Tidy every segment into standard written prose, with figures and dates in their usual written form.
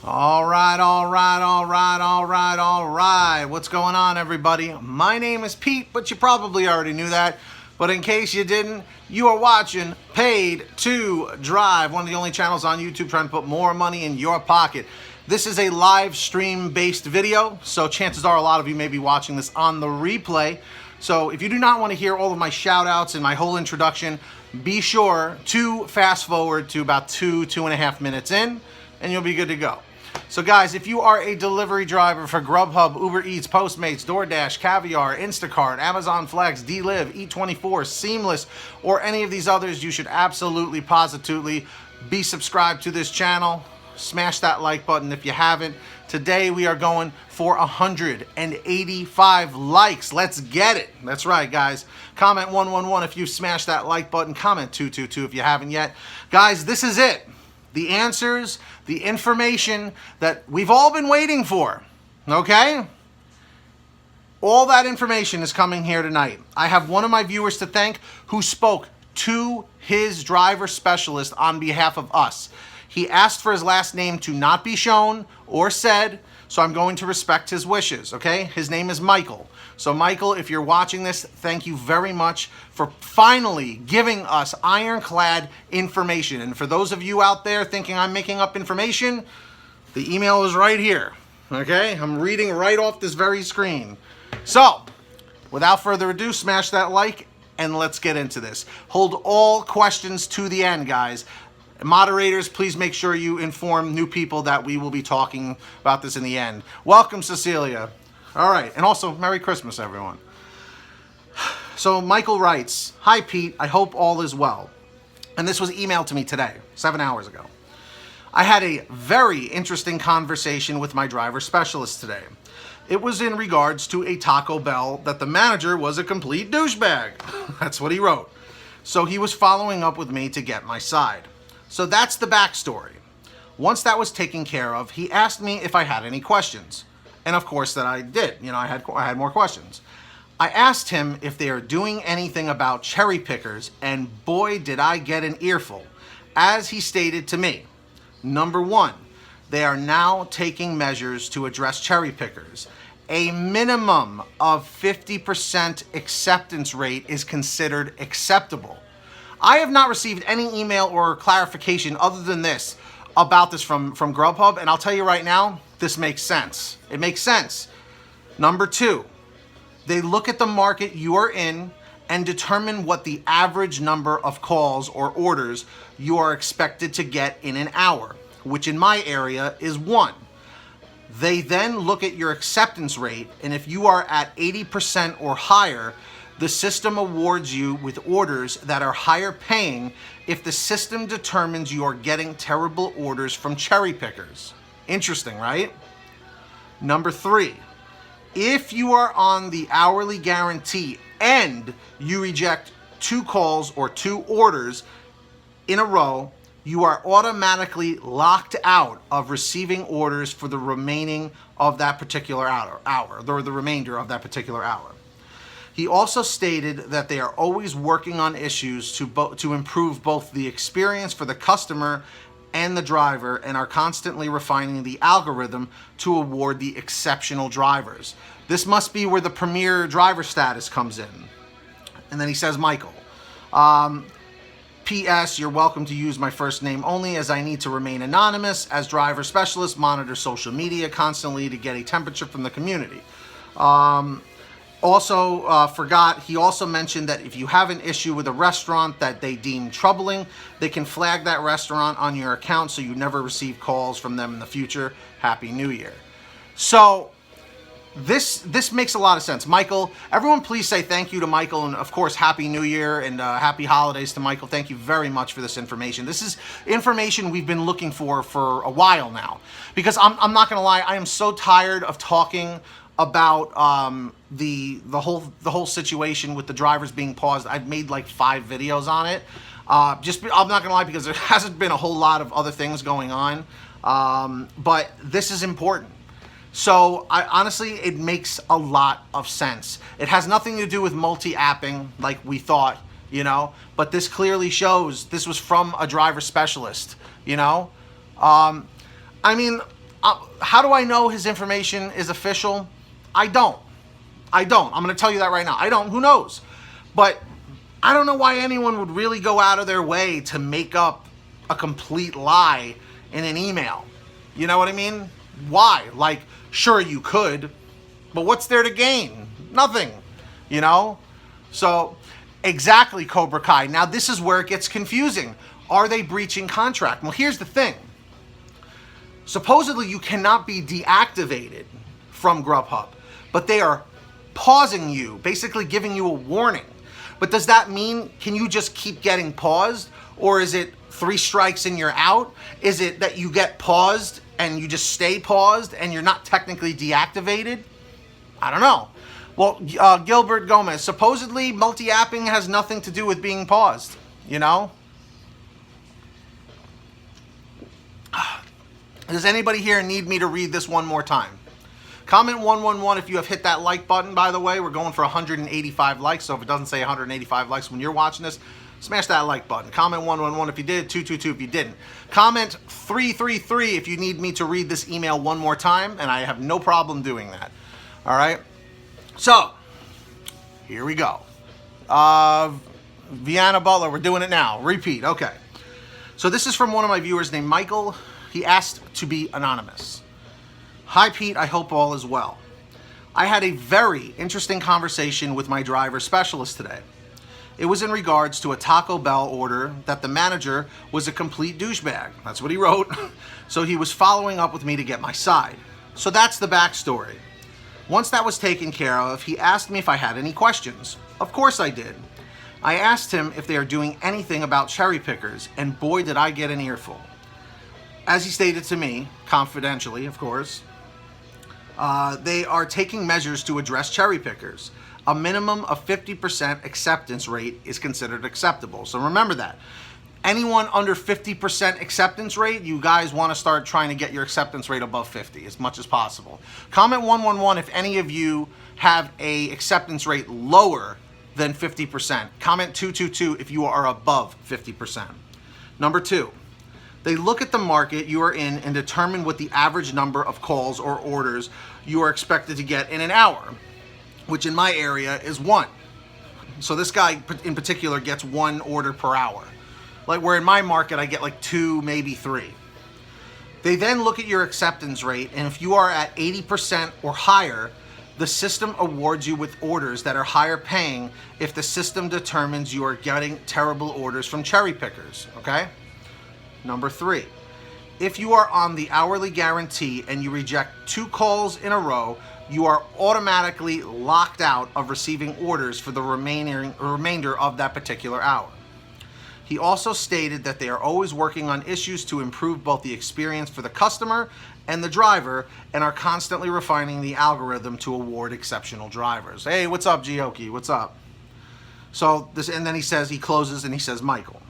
All right, all right, all right, all right, all right. What's going on, everybody? My name is Pete, but you probably already knew that. But in case you didn't, you are watching Paid to Drive, one of the only channels on YouTube trying to put more money in your pocket. This is a live stream based video, so chances are a lot of you may be watching this on the replay. So if you do not want to hear all of my shout outs and my whole introduction, be sure to fast forward to about 2.5 minutes in, and you'll be good to go. So guys, if you are a delivery driver for GrubHub, Uber Eats, Postmates, DoorDash, Caviar, Instacart, Amazon Flex, DLive, Eat24, Seamless, or any of these others, you should absolutely, positively be subscribed to this channel. Smash that like button if you haven't. Today we are going for 185 likes. Let's get it. That's right, guys. Comment 111 if you smashed that like button. Comment 222 if you haven't yet. Guys, this is it. The answers, the information that we've all been waiting for, okay? All that information is coming here tonight. I have one of my viewers to thank who spoke to his driver specialist on behalf of us. He asked for his last name to not be shown or said, so I'm going to respect his wishes, okay? His name is Michael. So Michael, if you're watching this, thank you very much for finally giving us ironclad information. And for those of you out there thinking I'm making up information, the email is right here, okay? I'm reading right off this very screen. So, without further ado, smash that like and let's get into this. Hold all questions to the end, guys. Moderators, please make sure you inform new people that we will be talking about this in the end. Welcome, Cecilia. All right, and also, Merry Christmas, everyone. So Michael writes, "Hi, Pete. I hope all is well." And this was emailed to me today, 7 hours ago. "I had a very interesting conversation with my driver specialist today. It was in regards to a Taco Bell that the manager was a complete douchebag." That's what he wrote. "So he was following up with me to get my side. So that's the backstory. Once that was taken care of, he asked me if I had any questions. And of course that I did. I had more questions. I asked him if they are doing anything about cherry pickers, and boy did I get an earful. As he stated to me, number one, they are now taking measures to address cherry pickers. A minimum of 50% acceptance rate is considered acceptable. I have not received any email or clarification other than this about this from GrubHub, and I'll tell you right now, this makes sense. It makes sense. Number two, they look at the market you are in and determine what the average number of calls or orders you are expected to get in an hour, which in my area is 1. They then look at your acceptance rate, and if you are at 80% or higher, the system awards you with orders that are higher paying if the system determines you are getting terrible orders from cherry pickers. Interesting, right? Number 3, if you are on the hourly guarantee and you reject 2 calls or 2 orders in a row, you are automatically locked out of receiving orders for the remaining of that particular hour, or the remainder of that particular hour. He also stated that they are always working on issues to improve both the experience for the customer and the driver, and are constantly refining the algorithm to award the exceptional drivers. This must be where the premier driver status comes in." And then he says, Michael, "P.S. You're welcome to use my first name only, as I need to remain anonymous. As driver specialist, monitor social media constantly to get a temperature from the community." He also mentioned that if you have an issue with a restaurant that they deem troubling, they can flag that restaurant on your account so you never receive calls from them in the future. Happy New Year. So this makes a lot of sense. Michael, everyone please say thank you to Michael, and of course Happy New Year and Happy Holidays to Michael. Thank you very much for this information. This is information we've been looking for a while now, because I'm not gonna lie, I am so tired of talking about the whole situation with the drivers being paused. I've made like 5 videos on it. I'm not gonna lie, because there hasn't been a whole lot of other things going on, but this is important. So honestly, it makes a lot of sense. It has nothing to do with multi-apping like we thought, but this clearly shows this was from a driver specialist, I mean, How do I know his information is official? I don't. I'm going to tell you that right now. I don't. Who knows? But I don't know why anyone would really go out of their way to make up a complete lie in an email. You know what I mean? Why? Like, sure, you could, but what's there to gain? Nothing, you know? So, exactly, Cobra Kai. Now, this is where it gets confusing. Are they breaching contract? Well, here's the thing. Supposedly, you cannot be deactivated from GrubHub, but they are pausing you, basically giving you a warning. But does that mean, can you just keep getting paused? Or is it 3 strikes and you're out? Is it that you get paused and you just stay paused and you're not technically deactivated? I don't know. Well, Gilbert Gomez, supposedly multi-apping has nothing to do with being paused, you know? Does anybody here need me to read this one more time? Comment 111 if you have hit that like button, by the way. We're going for 185 likes, so if it doesn't say 185 likes when you're watching this, smash that like button. Comment 111 if you did, 222 if you didn't. Comment 333 if you need me to read this email one more time, and I have no problem doing that. All right? So, here we go. Vienna Butler, we're doing it now. Repeat, okay. So this is from one of my viewers named Michael. He asked to be anonymous. Hi, Pete. I hope all is well. I had a very interesting conversation with my driver specialist today. It was in regards to a Taco Bell order that the manager was a complete douchebag. That's what he wrote. So he was following up with me to get my side. So that's the backstory. Once that was taken care of, he asked me if I had any questions. Of course I did. I asked him if they are doing anything about cherry pickers, and boy did I get an earful. As he stated to me, confidentially of course, they are taking measures to address cherry pickers. A minimum of 50% acceptance rate is considered acceptable. So remember that. Anyone under 50% acceptance rate, you guys want to start trying to get your acceptance rate above 50 as much as possible. Comment 111 if any of you have a acceptance rate lower than 50%. Comment 222 if you are above 50%. Number 2. They look at the market you are in and determine what the average number of calls or orders you are expected to get in an hour, which in my area is 1. So this guy in particular gets 1 order per hour. Like where in my market I get like 2, maybe 3. They then look at your acceptance rate, and if you are at 80% or higher, the system awards you with orders that are higher paying if the system determines you are getting terrible orders from cherry pickers, okay? Number 3, if you are on the hourly guarantee and you reject 2 calls in a row, you are automatically locked out of receiving orders for the remainder of that particular hour. He also stated that they are always working on issues to improve both the experience for the customer and the driver, and are constantly refining the algorithm to award exceptional drivers. Hey, what's up, Gioki? What's up? So this, and then he closes and he says, Michael.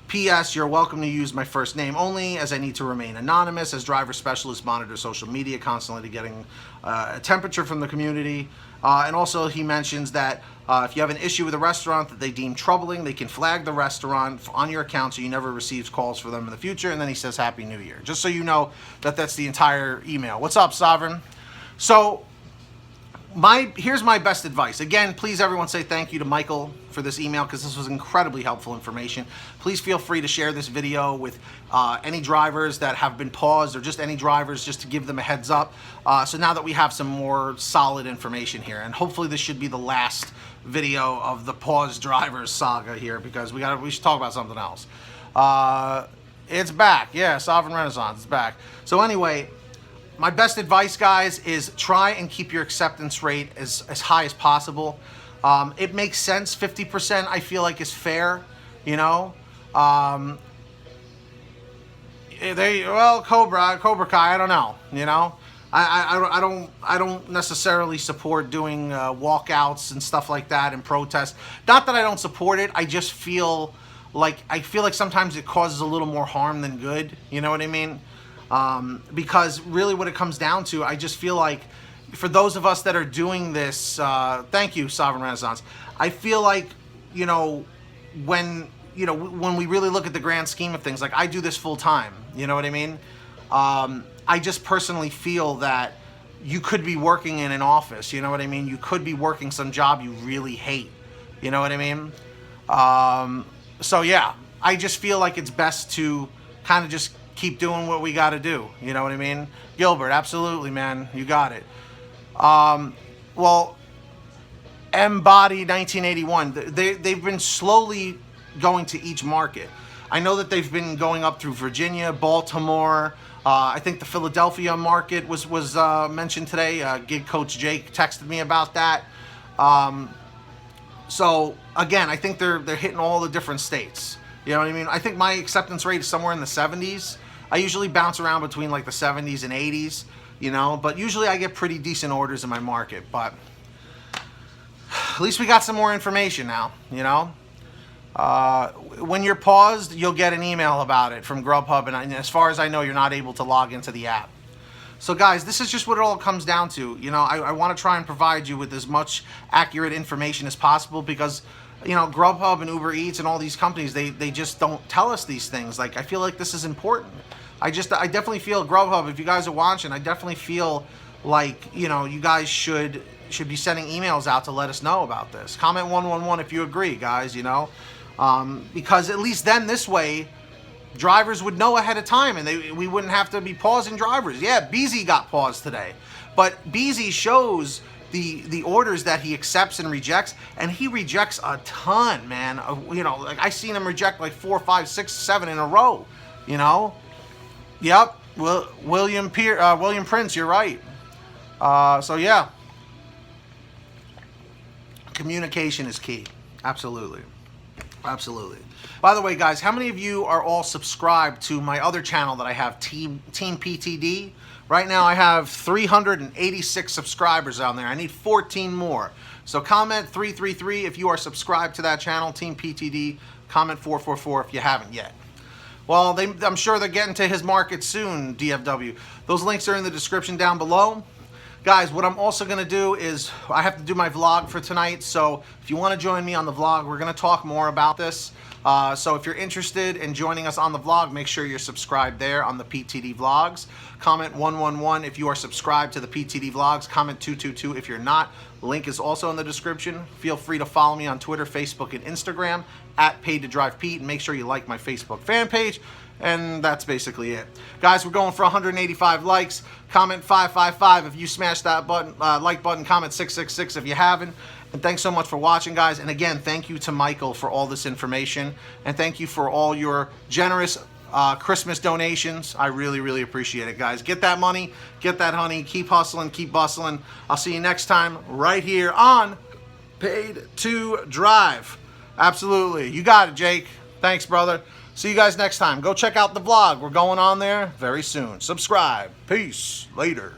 P.S. You're welcome to use my first name only, as I need to remain anonymous, as driver specialists monitor social media constantly to getting a temperature from the community. And also he mentions that if you have an issue with a restaurant that they deem troubling, they can flag the restaurant on your account so you never receive calls for them in the future. And then he says Happy New Year, just so you know that that's the entire email. What's up, Sovereign? So here's my best advice. Again, please everyone say thank you to Michael for this email, because this was incredibly helpful information. Please feel free to share this video with any drivers that have been paused, or just any drivers, just to give them a heads up. So now that we have some more solid information here, and hopefully this should be the last video of the paused drivers saga here, because we should talk about something else. It's back. Yeah, Sovereign Renaissance is back. So anyway, my best advice, guys, is try and keep your acceptance rate as high as possible. It makes sense. 50% I feel like is fair, you know. Cobra Kai, I don't know, you know. I don't necessarily support doing walkouts and stuff like that and protests. Not that I don't support it. I just feel like sometimes it causes a little more harm than good. You know what I mean? Because really what it comes down to, I just feel like for those of us that are doing this, thank you, Sovereign Renaissance. I feel like, you know, when we really look at the grand scheme of things, like I do this full time, you know what I mean? I just personally feel that you could be working in an office, you know what I mean? You could be working some job you really hate, you know what I mean? So yeah, I just feel like it's best to kind of just keep doing what we got to do, you know what I mean? Gilbert, absolutely, man, you got it. Well, M-Body 1981, they've been slowly going to each market. I know that they've been going up through Virginia, Baltimore. I think the Philadelphia market was mentioned today. Gig Coach Jake texted me about that. So again, I think they're hitting all the different states. You know what I mean? I think my acceptance rate is somewhere in the 70s. I usually bounce around between like the 70s and 80s, you know, but usually I get pretty decent orders in my market. But at least we got some more information now, you know. When you're paused, you'll get an email about it from GrubHub, and as far as I know, you're not able to log into the app. So guys, this is just what it all comes down to. You know, I want to try and provide you with as much accurate information as possible because, you know, GrubHub and Uber Eats and all these companies, they just don't tell us these things. Like, I feel like this is important. I definitely feel GrubHub, if you guys are watching, I definitely feel like, you know, you guys should be sending emails out to let us know about this. Comment 111 if you agree, guys, you know. Because at least then this way drivers would know ahead of time and we wouldn't have to be pausing drivers. Yeah, BZ got paused today, but BZ shows the orders that he accepts and rejects, and he rejects a ton, man. You know, like I seen him reject like 4, 5, 6, 7 in a row, you know. Yep, William Prince, you're right. So yeah, communication is key. Absolutely. Absolutely. By the way, guys, how many of you are all subscribed to my other channel that I have, Team PTD? Right now I have 386 subscribers on there. I need 14 more. So comment 333 if you are subscribed to that channel, Team PTD. Comment 444 if you haven't yet. Well, I'm sure they're getting to his market soon, DFW. Those links are in the description down below. Guys, what I'm also going to do is I have to do my vlog for tonight, so if you want to join me on the vlog, we're going to talk more about this. So if you're interested in joining us on the vlog, make sure you're subscribed there on the PTD Vlogs. Comment 111 if you are subscribed to the PTD Vlogs. Comment 222 if you're not. Link is also in the description. Feel free to follow me on Twitter, Facebook, and Instagram at PaidToDrivePete, and make sure you like my Facebook fan page. And that's basically it. Guys, we're going for 185 likes. Comment 555 if you smash that button, like button. Comment 666 if you haven't. And thanks so much for watching, guys. And again, thank you to Michael for all this information. And thank you for all your generous Christmas donations. I really, really appreciate it, guys. Get that money, get that honey. Keep hustling, keep bustling. I'll see you next time right here on Paid to Drive. Absolutely. You got it, Jake. Thanks, brother. See you guys next time. Go check out the vlog. We're going on there very soon. Subscribe. Peace. Later.